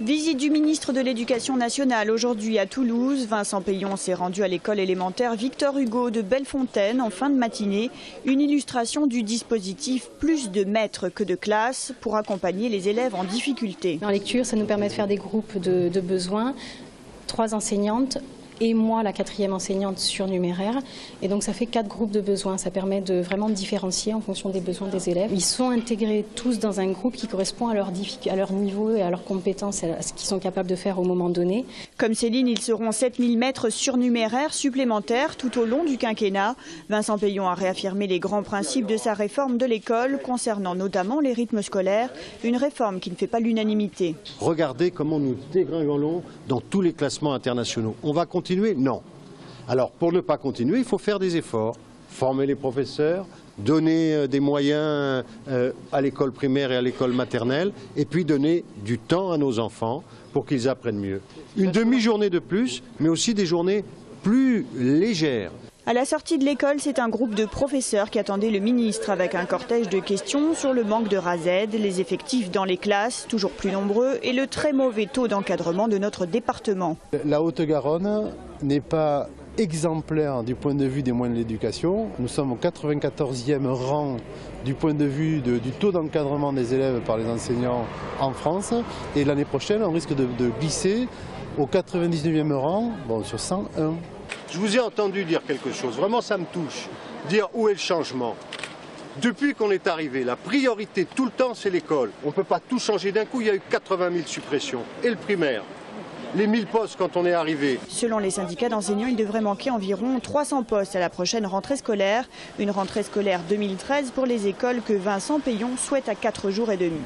Visite du ministre de l'Éducation nationale aujourd'hui à Toulouse. Vincent Peillon s'est rendu à l'école élémentaire Victor Hugo de Bellefontaine en fin de matinée. Une illustration du dispositif plus de maîtres que de classes pour accompagner les élèves en difficulté. En lecture, ça nous permet de faire des groupes de besoins. 3 enseignantes et moi, la 4e enseignante surnuméraire. Et donc ça fait 4 groupes de besoins. Ça permet de vraiment différencier en fonction des besoins des élèves. Ils sont intégrés tous dans un groupe qui correspond à leur niveau et à leurs compétences, à ce qu'ils sont capables de faire au moment donné. Comme Céline, ils seront 7000 maîtres surnuméraires supplémentaires tout au long du quinquennat. Vincent Peillon a réaffirmé les grands principes de sa réforme de l'école, concernant notamment les rythmes scolaires, une réforme qui ne fait pas l'unanimité. Regardez comment nous dégringolons dans tous les classements internationaux. On va continuer? Non. Alors pour ne pas continuer, il faut faire des efforts, former les professeurs, donner des moyens à l'école primaire et à l'école maternelle, et puis donner du temps à nos enfants pour qu'ils apprennent mieux. Une demi-journée de plus, mais aussi des journées plus légères. À la sortie de l'école, c'est un groupe de professeurs qui attendait le ministre avec un cortège de questions sur le manque de RASED, les effectifs dans les classes toujours plus nombreux et le très mauvais taux d'encadrement de notre département. La Haute-Garonne n'est pas exemplaire du point de vue des moyens de l'éducation. Nous sommes au 94e rang du point de vue du taux d'encadrement des élèves par les enseignants en France. Et l'année prochaine, on risque de glisser au 99e rang, sur 101. Je vous ai entendu dire quelque chose, vraiment ça me touche, dire où est le changement. Depuis qu'on est arrivé, la priorité tout le temps c'est l'école. On ne peut pas tout changer d'un coup, il y a eu 80 000 suppressions. Et le primaire, les 1000 postes quand on est arrivé. Selon les syndicats d'enseignants, il devrait manquer environ 300 postes à la prochaine rentrée scolaire. Une rentrée scolaire 2013 pour les écoles que Vincent Peillon souhaite à 4 jours et demi.